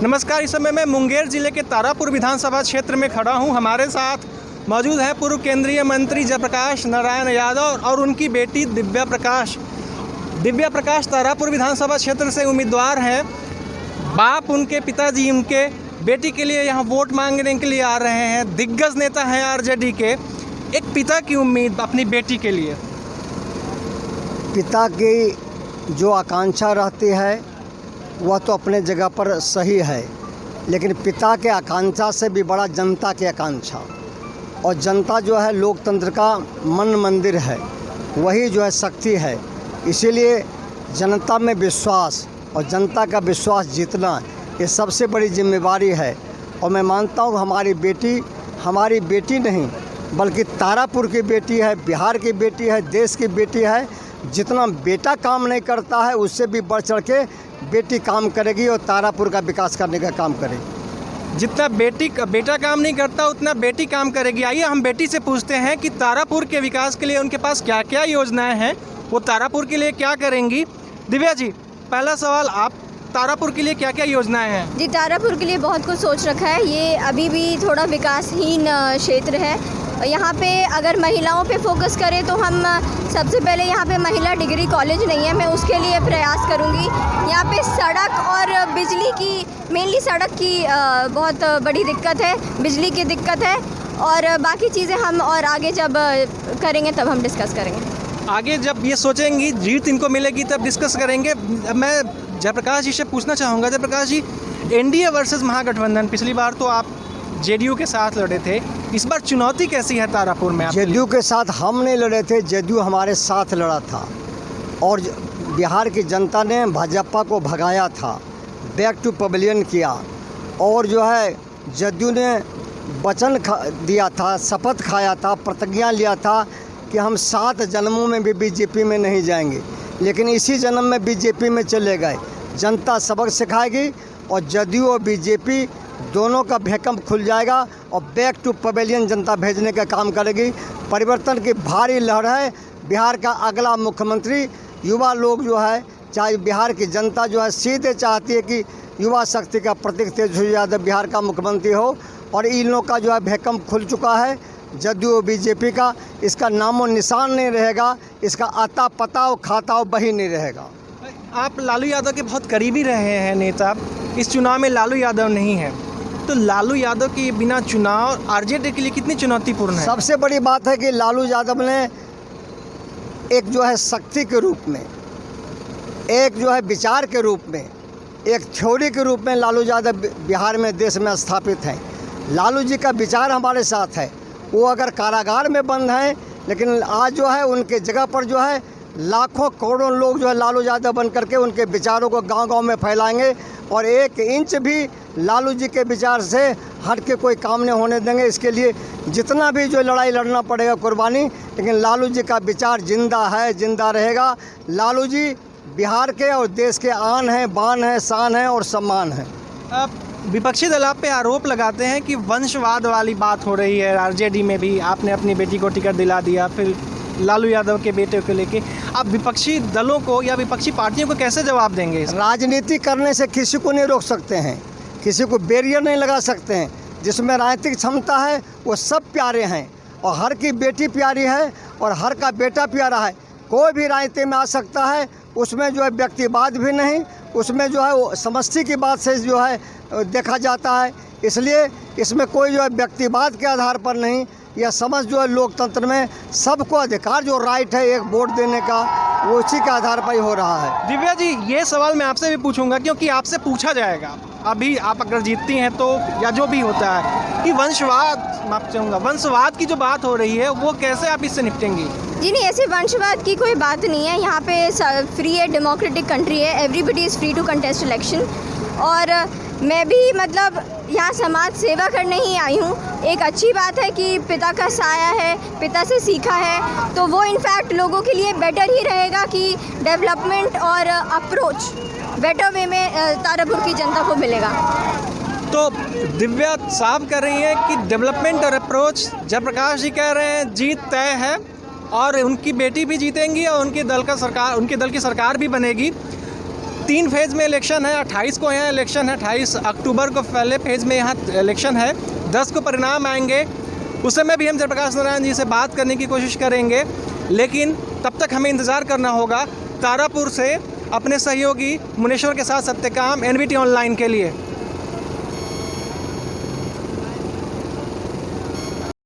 नमस्कार। इस समय मैं मुंगेर जिले के तारापुर विधानसभा क्षेत्र में खड़ा हूं। हमारे साथ मौजूद है पूर्व केंद्रीय मंत्री जयप्रकाश नारायण यादव और उनकी बेटी दिव्या प्रकाश। दिव्या प्रकाश तारापुर विधानसभा क्षेत्र से उम्मीदवार हैं। बाप उनके पिताजी उनके बेटी के लिए यहाँ वोट मांगने के लिए आ रहे हैं। दिग्गज नेता हैं आरजेडी के। एक पिता की उम्मीद अपनी बेटी के लिए। पिता की जो आकांक्षा रहती है वह तो अपने जगह पर सही है, लेकिन पिता के आकांक्षा से भी बड़ा जनता की आकांक्षा, और जनता जो है लोकतंत्र का मन मंदिर है, वही जो है शक्ति है। इसीलिए जनता में विश्वास और जनता का विश्वास जीतना ये सबसे बड़ी जिम्मेवारी है। और मैं मानता हूँ हमारी बेटी नहीं बल्कि तारापुर की बेटी है, बिहार की बेटी है, देश की बेटी है। जितना बेटा काम नहीं करता है उससे भी बढ़ चढ़ के बेटी काम करेगी और तारापुर का विकास करने का काम करेगी। जितना बेटा काम नहीं करता उतना बेटी काम करेगी। आइए हम बेटी से पूछते हैं कि तारापुर के विकास के लिए उनके पास क्या क्या योजनाएं हैं, वो तारापुर के लिए क्या करेंगी। दिव्या जी, पहला सवाल, आप तारापुर के लिए क्या क्या योजनाएं हैं? जी, तारापुर के लिए बहुत कुछ सोच रखा है। ये अभी भी थोड़ा विकासहीन क्षेत्र है। यहाँ पे अगर महिलाओं पे फोकस करें तो हम सबसे पहले यहाँ पे महिला डिग्री कॉलेज नहीं है, मैं उसके लिए प्रयास करूँगी। यहाँ पे सड़क और बिजली की, मेनली सड़क की बहुत बड़ी दिक्कत है, बिजली की दिक्कत है, और बाकी चीज़ें हम और आगे जब करेंगे तब हम डिस्कस करेंगे। आगे जब ये सोचेंगी जीत इनको मिलेगी तब डिस्कस करेंगे। मैं जयप्रकाश जी से पूछना चाहूँगा। जयप्रकाश जी, एनडीए वर्सेस महागठबंधन, पिछली बार तो आप जेडीयू के साथ लड़े थे, इस बार चुनौती कैसी है तारापुर में? जेडीयू के साथ हम नहीं लड़े थे, जेडीयू हमारे साथ लड़ा था और बिहार की जनता ने भाजपा को भगाया था, बैक टू पवेलियन किया। और जो है जेडीयू ने वचन दिया था, शपथ खाया था, प्रतिज्ञा लिया था कि हम 7 जन्मों में भी बीजेपी में नहीं जाएंगे, लेकिन इसी जन्म में बीजेपी में चले गए। जनता सबक सिखाएगी और जेडीयू और बीजेपी दोनों का भैकम खुल जाएगा और बैक टू पवेलियन जनता भेजने का काम करेगी। परिवर्तन की भारी लहर है। बिहार का अगला मुख्यमंत्री युवा लोग जो है, चाहे बिहार की जनता जो है सीधे चाहती है कि युवा शक्ति का प्रतीक तेजस्वी यादव बिहार का मुख्यमंत्री हो, और इन लोग का जो है भैकम खुल चुका है। जेडीयू बीजेपी का इसका नामो निशान नहीं रहेगा, इसका आता पता और खाता बही नहीं रहेगा। आप लालू यादव के बहुत करीबी रहे हैं नेता। इस चुनाव में लालू यादव नहीं है, तो लालू यादव के बिना चुनाव आरजेडी के लिए कितनी चुनौतीपूर्ण है? सबसे बड़ी बात है कि लालू यादव ने एक जो है शक्ति के रूप में, एक जो है विचार के रूप में, एक थ्योरी के रूप में लालू यादव बिहार में, देश में स्थापित हैं। लालू जी का विचार हमारे साथ है। वो अगर कारागार में बंद हैं, लेकिन आज जो है उनके जगह पर जो है लाखों करोड़ों लोग जो है लालू यादव बन करके उनके विचारों को गांव-गांव में फैलाएंगे, और 1 इंच भी लालू जी के विचार से हट के कोई काम नहीं होने देंगे। इसके लिए जितना भी जो लड़ाई लड़ना पड़ेगा कुर्बानी, लेकिन लालू जी का विचार जिंदा है, जिंदा रहेगा। लालू जी बिहार के और देश के आन हैं, बान हैं, शान हैं और सम्मान हैं। विपक्षी दल आप पे आरोप लगाते हैं कि वंशवाद वाली बात हो रही है। आरजेडी में भी आपने अपनी बेटी को टिकट दिला दिया, फिर लालू यादव के बेटे को लेके आप विपक्षी दलों को या विपक्षी पार्टियों को कैसे जवाब देंगे? राजनीति करने से किसी को नहीं रोक सकते हैं, किसी को बैरियर नहीं लगा सकते हैं। जिसमें राजनीतिक क्षमता है वो सब प्यारे हैं, और हर की बेटी प्यारी है और हर का बेटा प्यारा है। कोई भी राजनीति में आ सकता है, उसमें जो है व्यक्तिवाद भी नहीं, उसमें जो है वो समष्टि की बात से जो है देखा जाता है। इसलिए इसमें कोई जो है व्यक्तिवाद के आधार पर नहीं, यह समझ जो है लोकतंत्र में सबको अधिकार, जो राइट है एक वोट देने का, वो उसी के आधार पर ही हो रहा है। दिव्या जी, ये सवाल मैं आपसे भी पूछूंगा क्योंकि आपसे पूछा जाएगा अभी, आप अगर जीतती हैं तो, या जो भी होता है, कि वंशवाद की जो बात हो रही है वो कैसे आप इससे निपटेंगी? जी नहीं, ऐसे वंशवाद की कोई बात नहीं है। यहाँ पे फ्री है, डेमोक्रेटिक कंट्री है, everybody is free to contest election. और मैं भी मतलब यहाँ समाज सेवा करने ही आई हूँ। एक अच्छी बात है कि पिता का साया है, पिता से सीखा है, तो वो इनफैक्ट लोगों के लिए बेटर ही रहेगा कि डेवलपमेंट और अप्रोच बेटर वे में तारापुर की जनता को मिलेगा। तो दिव्या साफ कर रही है कि डेवलपमेंट और अप्रोच, जयप्रकाश जी कह रहे हैं जीत तय है, और उनकी बेटी भी जीतेंगी और उनके दल की सरकार भी बनेगी। 3 फेज़ में इलेक्शन है। 28 को यहाँ इलेक्शन है, 28 अक्टूबर को पहले फेज़ में यहाँ इलेक्शन है, 10 को परिणाम आएंगे। उस समय भी हम जयप्रकाश नारायण जी से बात करने की कोशिश करेंगे, लेकिन तब तक हमें इंतज़ार करना होगा। तारापुर से अपने सहयोगी मुनेश्वर के साथ सत्यकाम, NBT ऑनलाइन के लिए।